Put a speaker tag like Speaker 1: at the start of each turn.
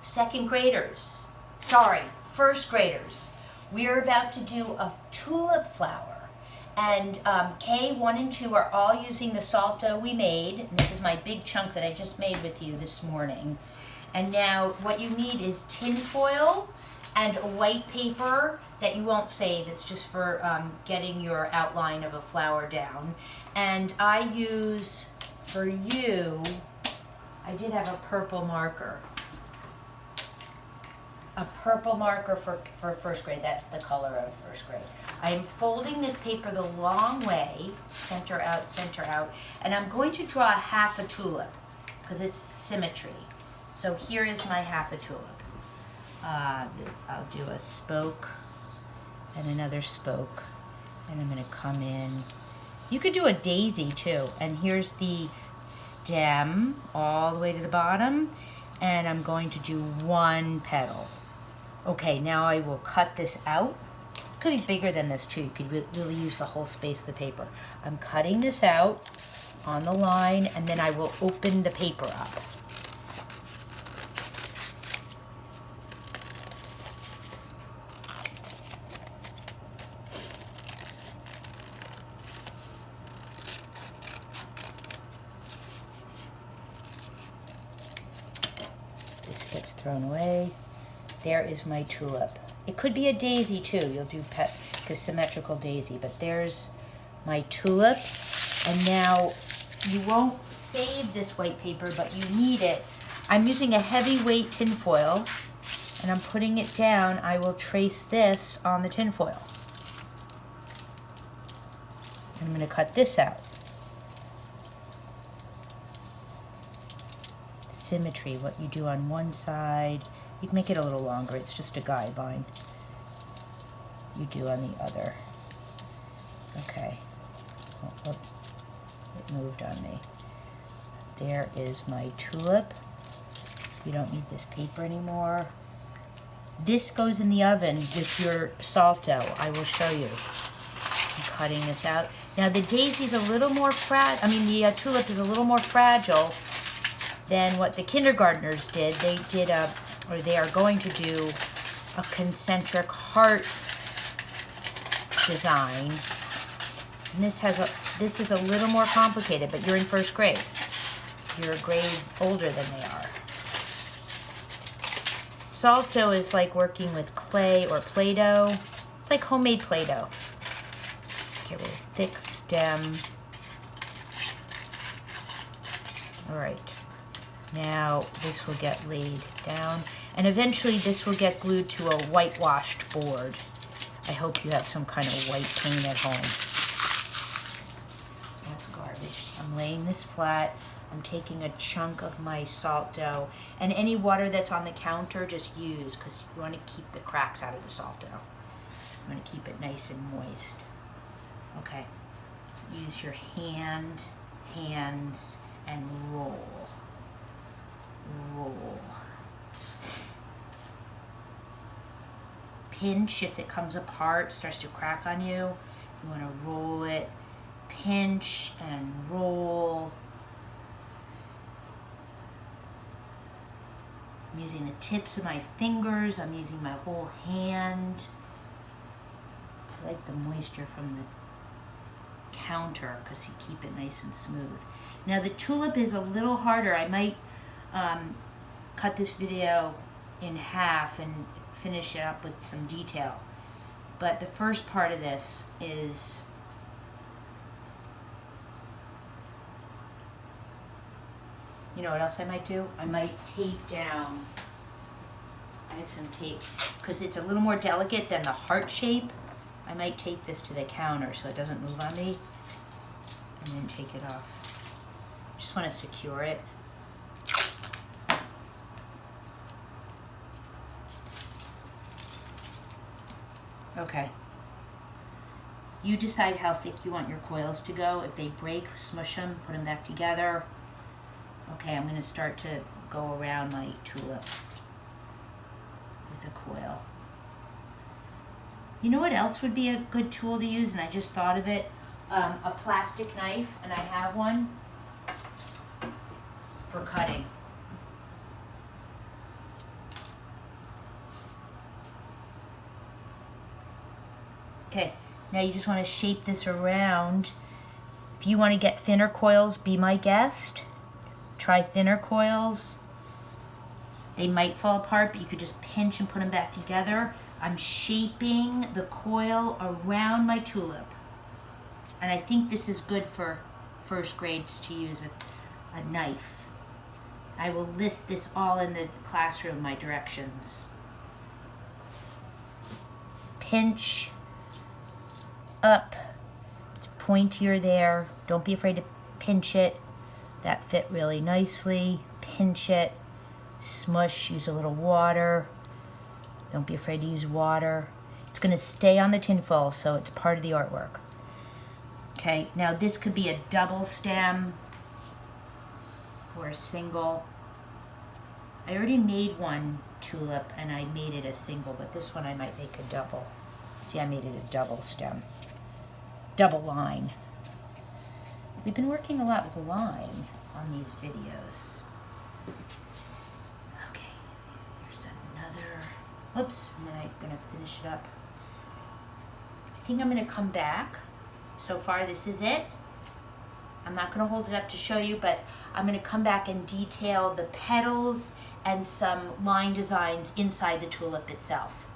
Speaker 1: second graders, sorry, first graders, we're about to do a tulip flower. And K1 and 2 are all using the salt dough we made. And this is my big chunk that I just made with you this morning. And now what you need is tin foil and a white paper that you won't save. It's just for getting your outline of a flower down. And I use, for you, I did have a purple marker. A purple marker for first grade. That's the color of first grade. I am folding this paper the long way, center out, and I'm going to draw half a tulip because it's symmetry. So here is my half a tulip. I'll do a spoke and another spoke, and I'm going to come in. You could do a daisy too, and here's the stem all the way to the bottom, and I'm going to do one petal. Okay, now I will cut this out. It could be bigger than this too. You could really use the whole space of the paper. I'm cutting this out on the line, and then I will open the paper up. This gets thrown away. There is my tulip. It could be a daisy too. You'll do the symmetrical daisy, but there's my tulip. And now you won't save this white paper, but you need it. I'm using a heavyweight tin foil, and I'm putting it down. I will trace this on the tin foil. I'm going to cut this out. Symmetry, what you do on one side. You can make it a little longer. It's just a guideline. You do on the other. Okay. Oh, it moved on me. There is my tulip. You don't need this paper anymore. This goes in the oven with your salt dough. I will show you. I'm cutting this out. Now the daisy's a little more fragile. The tulip is a little more fragile than what the kindergartners did. They are going to do a concentric heart design. And this is a little more complicated, but you're in first grade. You're a grade older than they are. Salt dough is like working with clay or Play-Doh. It's like homemade Play-Doh. Get a thick stem. All right. Now this will get laid down, and eventually this will get glued to a whitewashed board. I hope you have some kind of white paint at home. That's garbage. I'm laying this flat. I'm taking a chunk of my salt dough, and any water that's on the counter just use, because you want to keep the cracks out of the salt dough. You want to keep it nice and moist. Okay. Use your hands, and roll. Roll. Pinch if it comes apart, starts to crack on you. You want to roll it. Pinch and roll. I'm using the tips of my fingers. I'm using my whole hand. I like the moisture from the counter because you keep it nice and smooth. Now the tulip is a little harder. I might cut this video in half and finish it up with some detail. But the first part of this is you know what else I might do? I might tape down. I have some tape because it's a little more delicate than the heart shape. I might tape this to the counter so it doesn't move on me and then take it off. Just want to secure it. Okay. You decide how thick you want your coils to go. If they break, smush them, put them back together. Okay, I'm going to start to go around my tulip with a coil. You know what else would be a good tool to use, and I just thought of it? A plastic knife, and I have one for cutting. Okay, now you just want to shape this around. If you want to get thinner coils, be my guest. Try thinner coils. They might fall apart, but you could just pinch and put them back together. I'm shaping the coil around my tulip. And I think this is good for first grades to use a knife. I will list this all in the classroom, my directions. Pinch up, it's pointier there. Don't be afraid to pinch it. That fit really nicely. Pinch it, smush, use a little water. Don't be afraid to use water. It's gonna stay on the tinfoil, so it's part of the artwork. Okay, now this could be a double stem or a single. I already made one tulip and I made it a single, but this one I might make a double. See, I made it a double stem, double line. We've been working a lot with line on these videos. Okay, here's another, whoops, and then I'm gonna finish it up. I think I'm gonna come back. So far, this is it. I'm not gonna hold it up to show you, but I'm gonna come back and detail the petals and some line designs inside the tulip itself.